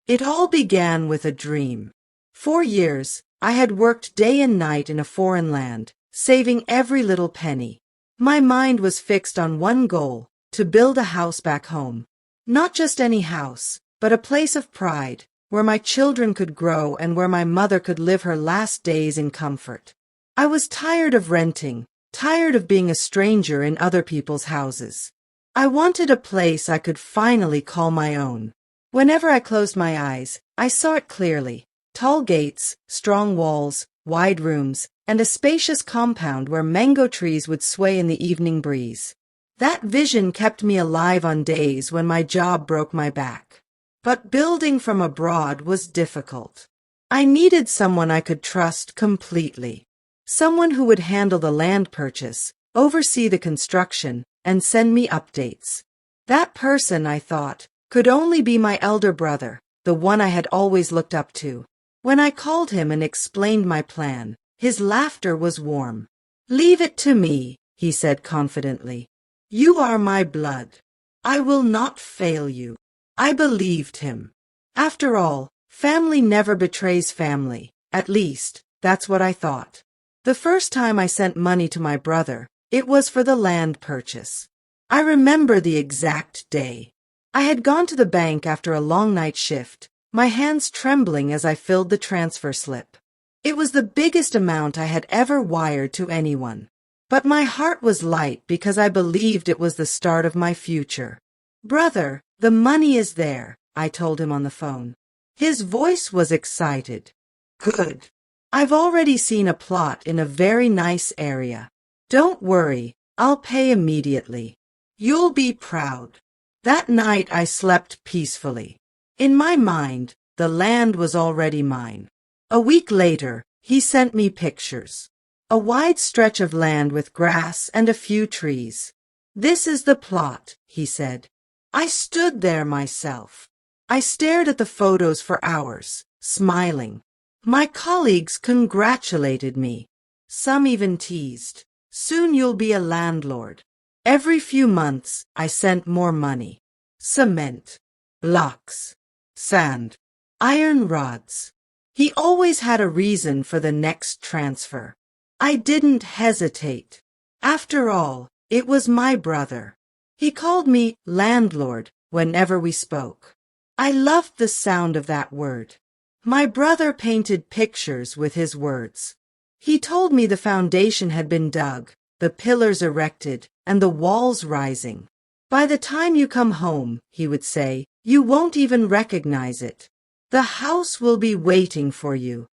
It all began with a dream. For years, I had worked day and night in a foreign land, saving every little penny. My mind was fixed on one goal, to build a house back home. Not just any house, but a place of pride, where my children could grow and where my mother could live her last days in comfort. I was tired of renting, tired of being a stranger in other people's houses. I wanted a place I could finally call my own. Whenever I closed my eyes, I saw it clearly. Tall gates, strong walls, wide rooms, and a spacious compound where mango trees would sway in the evening breeze. That vision kept me alive on days when my job broke my back. But building from abroad was difficult. I needed someone I could trust completely. Someone who would handle the land purchase, oversee the construction, and send me updates. That person, I thought, could only be my elder brother, the one I had always looked up to. When I called him and explained my plan, his laughter was warm. "Leave it to me," he said confidently. "You are my blood. I will not fail you." I believed him. After all, family never betrays family. At least, that's what I thought. The first time I sent money to my brother, it was for the land purchase. I remember the exact day. I had gone to the bank after a long night shift, my hands trembling as I filled the transfer slip. It was the biggest amount I had ever wired to anyone. But my heart was light because I believed it was the start of my future. "Brother, the money is there," I told him on the phone. His voice was excited. "Good. I've already seen a plot in a very nice area. Don't worry, I'll pay immediately. You'll be proud." That night I slept peacefully. In my mind, the land was already mine. A week later, he sent me pictures. A wide stretch of land with grass and a few trees. "This is the plot," he said. I stood there myself. I stared at the photos for hours, smiling. My colleagues congratulated me. Some even teased. "Soon you'll be a landlord." Every few months, I sent more money. Cement, blocks, sand, iron rods. He always had a reason for the next transfer. I didn't hesitate. After all, it was my brother. He called me landlord whenever we spoke. I loved the sound of that word. My brother painted pictures with his words. He told me the foundation had been dug, the pillars erected, and the walls rising. "By the time you come home," he would say, "you won't even recognize it. The house will be waiting for you."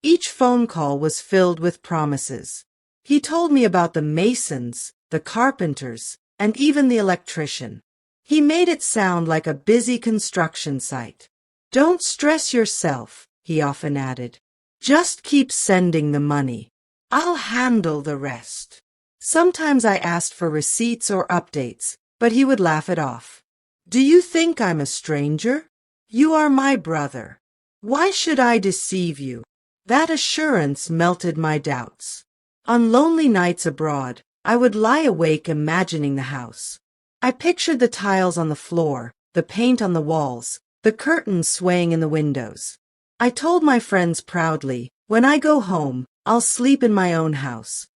Each phone call was filled with promises. He told me about the masons, the carpenters, and even the electrician. He made it sound like a busy construction site. "Don't stress yourself," he often added. "Just keep sending the money. I'll handle the rest." Sometimes I asked for receipts or updates, but he would laugh it off. "Do you think I'm a stranger? You are my brother. Why should I deceive you?" That assurance melted my doubts. On lonely nights abroad, I would lie awake imagining the house. I pictured the tiles on the floor, the paint on the walls, the curtains swaying in the windows. I told my friends proudly, "When I go home, I'll sleep in my own house."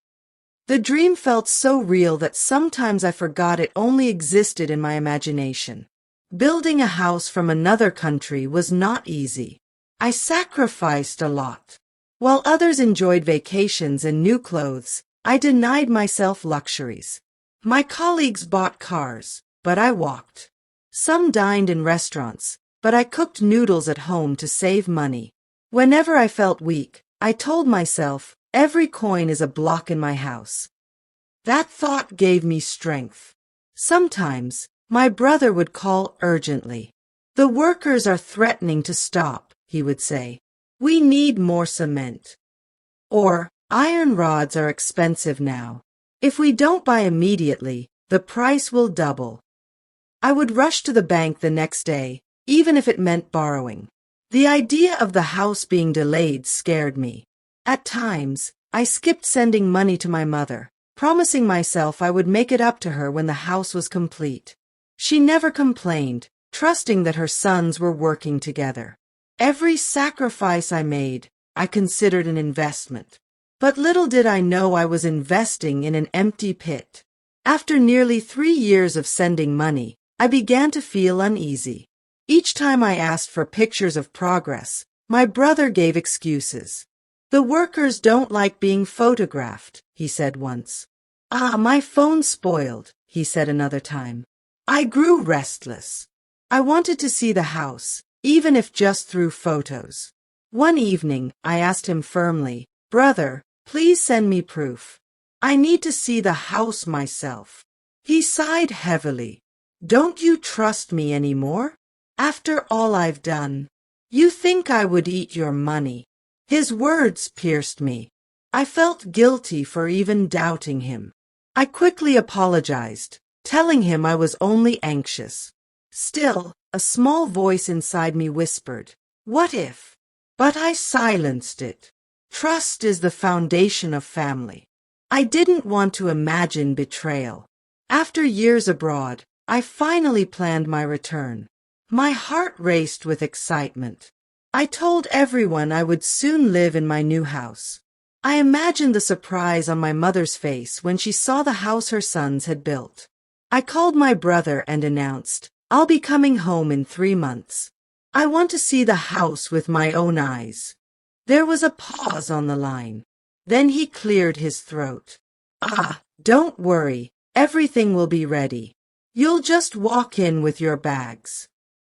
The dream felt so real that sometimes I forgot it only existed in my imagination. Building a house from another country was not easy. I sacrificed a lot. While others enjoyed vacations and new clothes, I denied myself luxuries. My colleagues bought cars, but I walked. Some dined in restaurants, but I cooked noodles at home to save money. Whenever I felt weak, I told myself, "Every coin is a block in my house." That thought gave me strength. Sometimes, my brother would call urgently. "The workers are threatening to stop," he would say. "We need more cement." Or, "Iron rods are expensive now. If we don't buy immediately, the price will double." I would rush to the bank the next day, even if it meant borrowing. The idea of the house being delayed scared me. At times, I skipped sending money to my mother, promising myself I would make it up to her when the house was complete. She never complained, trusting that her sons were working together. Every sacrifice I made, I considered an investment. But little did I know I was investing in an empty pit. After nearly 3 years of sending money, I began to feel uneasy. Each time I asked for pictures of progress, my brother gave excuses. "The workers don't like being photographed," he said once. "Ah, my phone spoiled," he said another time. I grew restless. I wanted to see the house, even if just through photos. One evening, I asked him firmly, "Brother, please send me proof. I need to see the house myself." He sighed heavily. "Don't you trust me anymore? After all I've done, you think I would eat your money?" His words pierced me. I felt guilty for even doubting him. I quickly apologized, telling him I was only anxious. Still, a small voice inside me whispered, "What if?" But I silenced it. Trust is the foundation of family. I didn't want to imagine betrayal. After years abroad, I finally planned my return. My heart raced with excitement. I told everyone I would soon live in my new house. I imagined the surprise on my mother's face when she saw the house her sons had built. I called my brother and announced, "I'll be coming home in 3 months. I want to see the house with my own eyes." There was a pause on the line. Then he cleared his throat. "Ah, don't worry. Everything will be ready. You'll just walk in with your bags."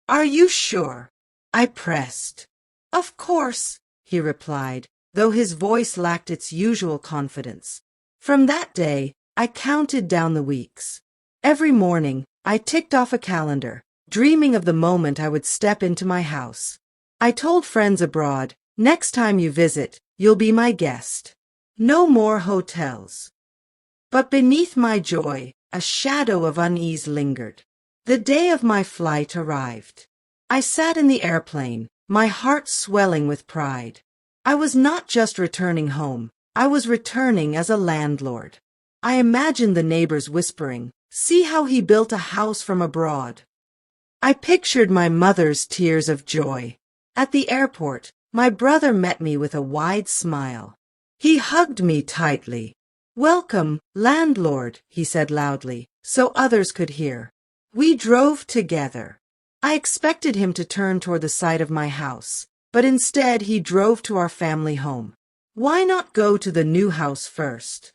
"Are you sure?" I pressed. "Of course," he replied, though his voice lacked its usual confidence. From that day, I counted down the weeks. Every morning, I ticked off a calendar, dreaming of the moment I would step into my house. I told friends abroad, "Next time you visit, you'll be my guest. No more hotels." But beneath my joy, a shadow of unease lingered. The day of my flight arrived. I sat in the airplane, my heart swelling with pride. I was not just returning home, I was returning as a landlord. I imagined the neighbors whispering, "See how he built a house from abroad." I pictured my mother's tears of joy. At the airport, my brother met me with a wide smile. He hugged me tightly. "Welcome, landlord," he said loudly, so others could hear. We drove together. I expected him to turn toward the side of my house, but instead he drove to our family home. "Why not go to the new house first?"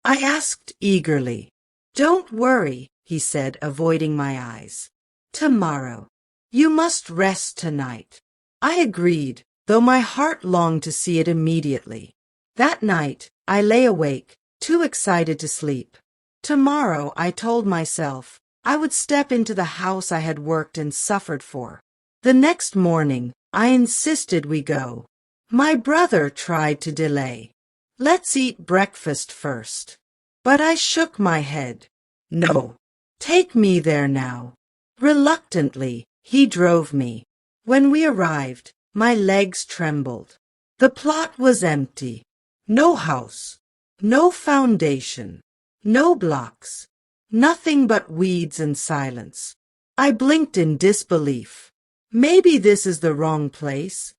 I asked eagerly. "Don't worry," he said, avoiding my eyes. "Tomorrow. You must rest tonight." I agreed, though my heart longed to see it immediately. That night, I lay awake, too excited to sleep. Tomorrow, I told myself, I would step into the house I had worked and suffered for. The next morning, I insisted we go. My brother tried to delay. "Let's eat breakfast first." But I shook my head. "No, take me there now." Reluctantly, he drove me. When we arrived, my legs trembled. The plot was empty. No house, no foundation, no blocks, nothing but weeds and silence. I blinked in disbelief. Maybe this is the wrong place.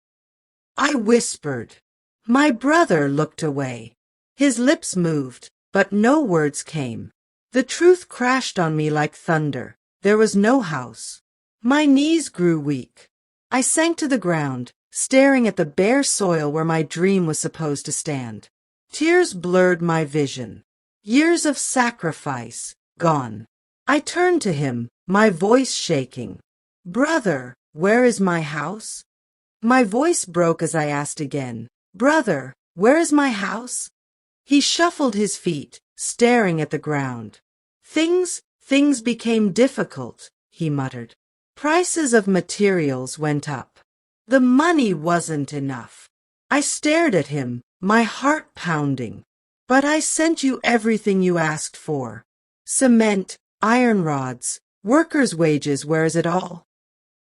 I whispered. My brother looked away. His lips moved, but no words came. The truth crashed on me like thunder. There was no house. My knees grew weak. I sank to the ground, staring at the bare soil where my dream was supposed to stand. Tears blurred my vision. Years of sacrifice, gone. I turned to him, my voice shaking. "Brother, where is my house?" My voice broke as I asked again, "Brother, where is my house?" He shuffled his feet, staring at the ground. Things became difficult," he muttered. "Prices of materials went up. The money wasn't enough." I stared at him, my heart pounding. "But I sent you everything you asked for. Cement, iron rods, workers' wages, where is it all?"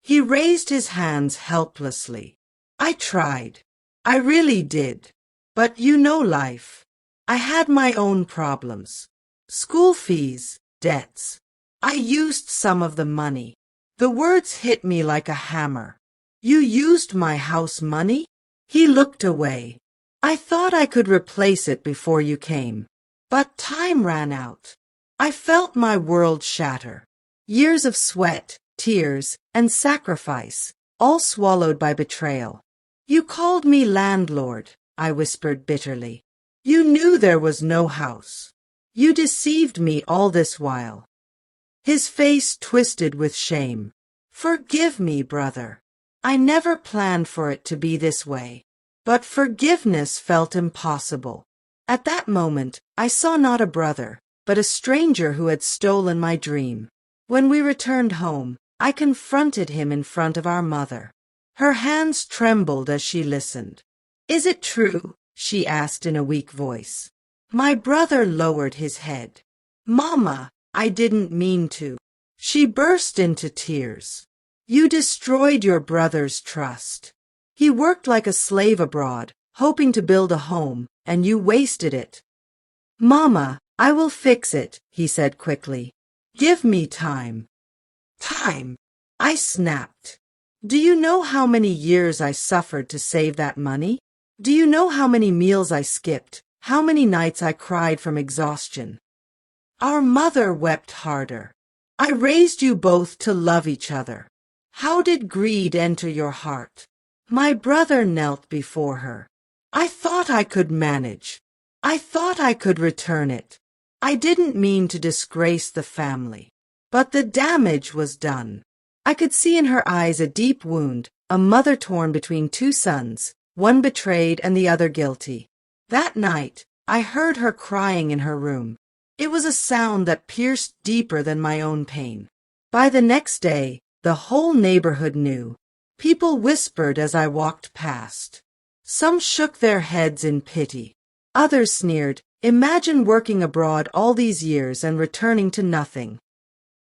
He raised his hands helplessly. I tried. I really did. But you know life. I had my own problems. School fees, debts. I used some of the money. The words hit me like a hammer. You used my house money? He looked away. I thought I could replace it before you came. But time ran out. I felt my world shatter. Years of sweat, tears, and sacrifice, all swallowed by betrayal. You called me landlord, I whispered bitterly. You knew there was no house. You deceived me all this while. His face twisted with shame. Forgive me, brother. I never planned for it to be this way. But forgiveness felt impossible. At that moment, I saw not a brother, but a stranger who had stolen my dream. When we returned home, I confronted him in front of our mother. Her hands trembled as she listened. Is it true? She asked in a weak voice. My brother lowered his head. Mama, I didn't mean to. She burst into tears. You destroyed your brother's trust. He worked like a slave abroad, hoping to build a home, and you wasted it. Mama, I will fix it, he said quickly. Give me time. Time? I snapped. Do you know how many years I suffered to save that money? Do you know how many meals I skipped, how many nights I cried from exhaustion? Our mother wept harder. I raised you both to love each other. How did greed enter your heart? My brother knelt before her. I thought I could manage. I thought I could return it. I didn't mean to disgrace the family. But the damage was done. I could see in her eyes a deep wound, a mother torn between two sons, one betrayed and the other guilty. That night, I heard her crying in her room. It was a sound that pierced deeper than my own pain. By the next day, the whole neighborhood knew. People whispered as I walked past. Some shook their heads in pity. Others sneered, imagine working abroad all these years and returning to nothing.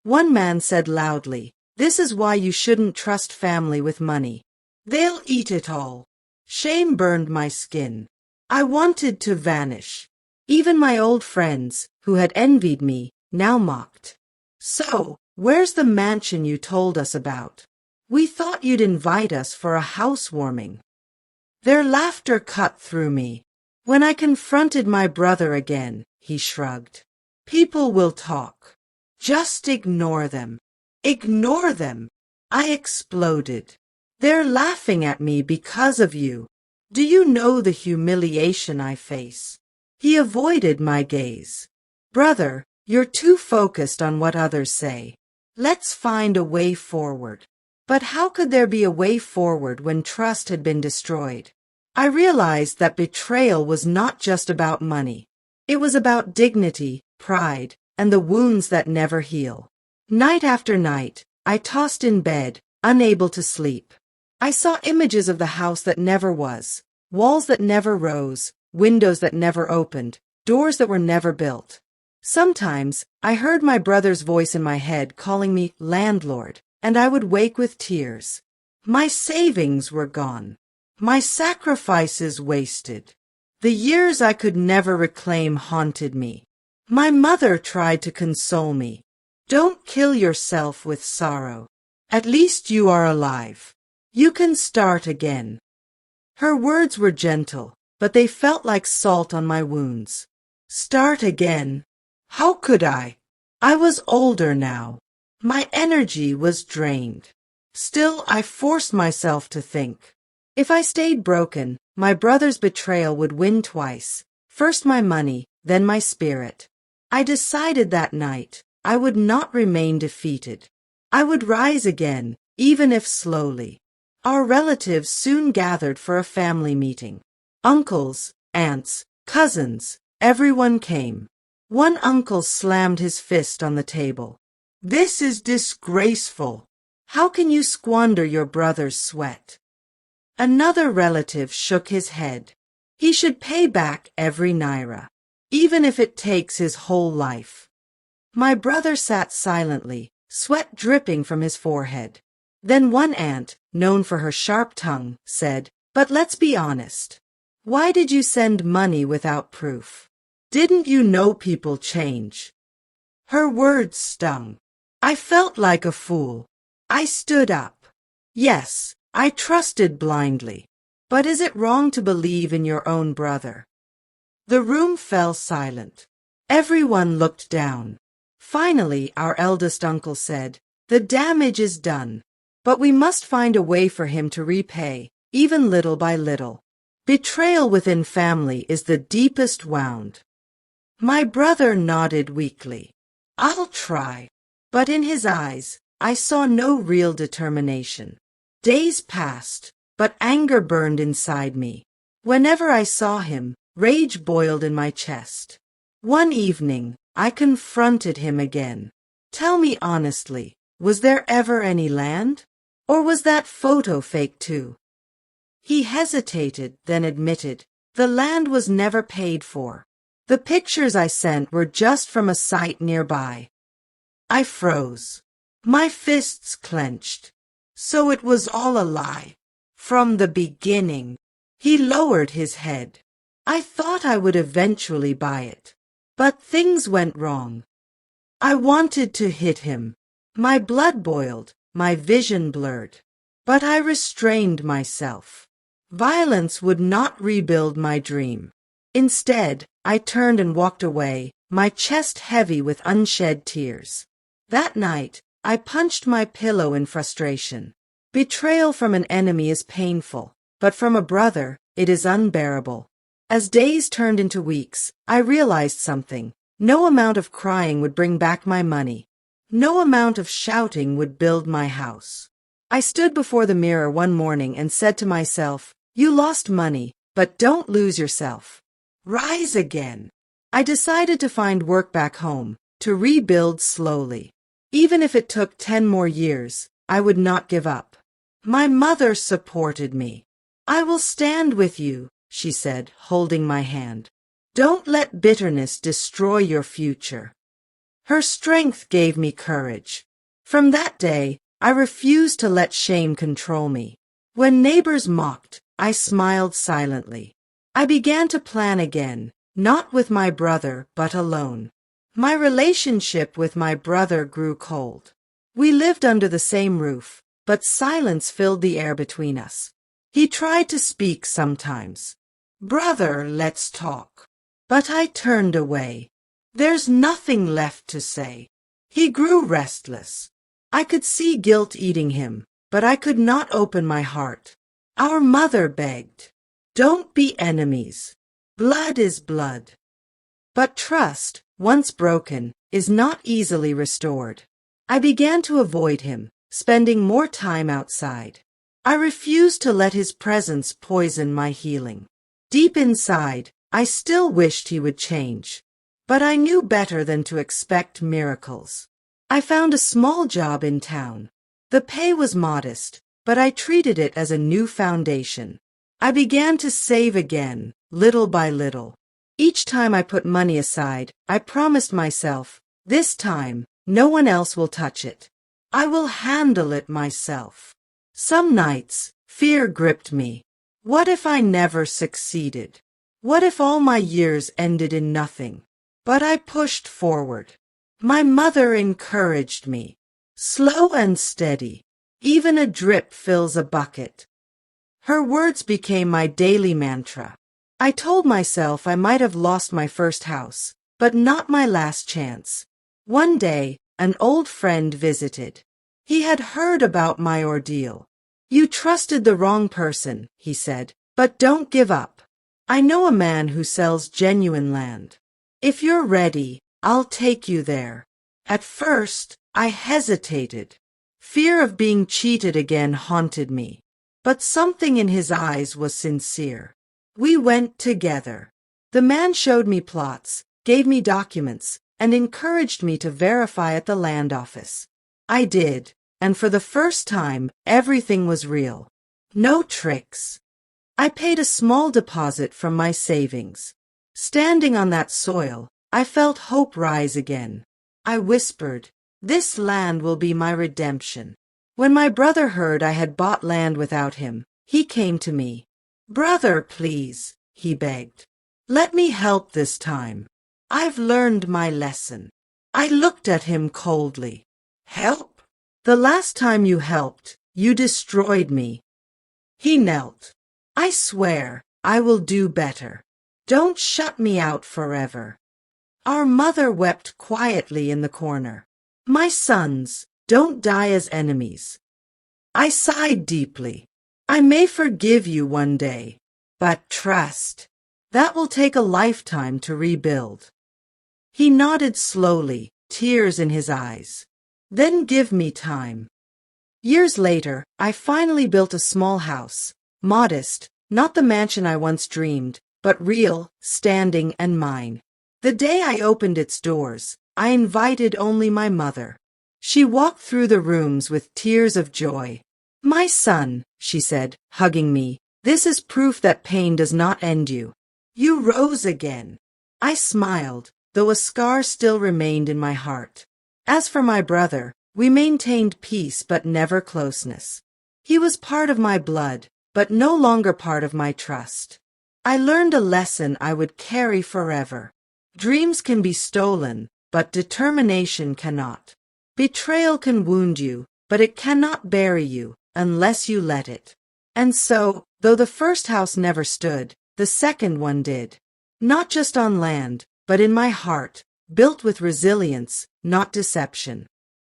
One man said loudly, this is why you shouldn't trust family with money. They'll eat it all. Shame burned my skin. I wanted to vanish. Even my old friends, who had envied me, now mocked. So, where's the mansion you told us about? We thought you'd invite us for a housewarming. Their laughter cut through me. When I confronted my brother again, he shrugged. People will talk. Just ignore them. Ignore them. I exploded. They're laughing at me because of you. Do you know the humiliation I face? He avoided my gaze. Brother, you're too focused on what others say. Let's find a way forward. But how could there be a way forward when trust had been destroyed? I realized that betrayal was not just about money. It was about dignity, pride, and the wounds that never heal. Night after night, I tossed in bed, unable to sleep. I saw images of the house that never was, walls that never rose, windows that never opened, doors that were never built. Sometimes, I heard my brother's voice in my head calling me landlord, and I would wake with tears. My savings were gone. My sacrifices wasted. The years I could never reclaim haunted me. My mother tried to console me. Don't kill yourself with sorrow. At least you are alive. You can start again. Her words were gentle, but they felt like salt on my wounds. Start again? How could I? I was older now. My energy was drained. Still, I forced myself to think. If I stayed broken, my brother's betrayal would win twice. First my money, then my spirit. I decided that night I would not remain defeated. I would rise again, even if slowly. Our relatives soon gathered for a family meeting. Uncles, aunts, cousins, everyone came. One uncle slammed his fist on the table. This is disgraceful. How can you squander your brother's sweat? Another relative shook his head. He should pay back every naira, even if it takes his whole life. My brother sat silently, sweat dripping from his forehead. Then one aunt, known for her sharp tongue, said, "But let's be honest. Why did you send money without proof? Didn't you know people change?" Her words stung. I felt like a fool. I stood up. Yes, I trusted blindly. But is it wrong to believe in your own brother? The room fell silent. Everyone looked down. Finally, our eldest uncle said, "The damage is done, but we must find a way for him to repay, even little by little. Betrayal within family is the deepest wound." My brother nodded weakly. "I'll try." But in his eyes, I saw no real determination. Days passed, but anger burned inside me. Whenever I saw him, rage boiled in my chest. One evening, I confronted him again. "Tell me honestly, was there ever any land? Or was that photo fake too?" He hesitated, then admitted, "The land was never paid for. The pictures I sent were just from a site nearby." I froze. My fists clenched. So it was all a lie. From the beginning. He lowered his head. I thought I would eventually buy it. But things went wrong. I wanted to hit him. My blood boiled, my vision blurred. But I restrained myself. Violence would not rebuild my dream. Instead, I turned and walked away, my chest heavy with unshed tears. That night, I punched my pillow in frustration. Betrayal from an enemy is painful, but from a brother, it is unbearable. As days turned into weeks, I realized something. No amount of crying would bring back my money. No amount of shouting would build my house. I stood before the mirror one morning and said to myself, "You lost money, but don't lose yourself. Rise again." I decided to find work back home, to rebuild slowly. Even if it took 10 more years, I would not give up. My mother supported me. "I will stand with you," she said, holding my hand. "Don't let bitterness destroy your future." Her strength gave me courage. From that day, I refused to let shame control me. When neighbors mocked, I smiled silently. I began to plan again, not with my brother, but alone. My relationship with my brother grew cold. We lived under the same roof, but silence filled the air between us. He tried to speak sometimes. "Brother, let's talk." But I turned away. There's nothing left to say. He grew restless. I could see guilt eating him, but I could not open my heart. Our mother begged, "Don't be enemies. Blood is blood." But trust, once broken, is not easily restored. I began to avoid him, spending more time outside. I refused to let his presence poison my healing. Deep inside, I still wished he would change. But I knew better than to expect miracles. I found a small job in town. The pay was modest, but I treated it as a new foundation. I began to save again, little by little. Each time I put money aside, I promised myself, "This time, no one else will touch it. I will handle it myself." Some nights, fear gripped me. What if I never succeeded? What if all my years ended in nothing? But I pushed forward. My mother encouraged me. Slow and steady. Even a drip fills a bucket. Her words became my daily mantra. I told myself I might have lost my first house, but not my last chance. One day, an old friend visited. He had heard about my ordeal. "You trusted the wrong person," he said, "but don't give up. I know a man who sells genuine land. If you're ready, I'll take you there." At first, I hesitated. Fear of being cheated again haunted me. But something in his eyes was sincere. We went together. The man showed me plots, gave me documents, and encouraged me to verify at the land office. I did, and for the first time, everything was real. No tricks. I paid a small deposit from my savings. Standing on that soil, I felt hope rise again. I whispered, "This land will be my redemption." When my brother heard I had bought land without him, he came to me. "Brother, please," he begged. "Let me help this time. I've learned my lesson." I looked at him coldly. "Help? The last time you helped, you destroyed me. He knelt. I swear, I will do better. Don't shut me out forever. Our mother wept quietly in the corner. My sons, don't die as enemies. I sighed deeply. I may forgive you one day, but trust, that will take a lifetime to rebuild. He nodded slowly, tears in his eyes. Then give me time. Years later, I finally built a small house, modest, not the mansion I once dreamed, but real, standing, and mine. The day I opened its doors, I invited only my mother. She walked through the rooms with tears of joy. My son, she said, hugging me, this is proof that pain does not end you. You rose again. I smiled, though a scar still remained in my heart. As for my brother, we maintained peace but never closeness. He was part of my blood, but no longer part of my trust. I learned a lesson I would carry forever. Dreams can be stolen, but determination cannot. Betrayal can wound you, but it cannot bury you, unless you let it. And so, though the first house never stood, the second one did. Not just on land, but in my heart, built with resilience, not deception.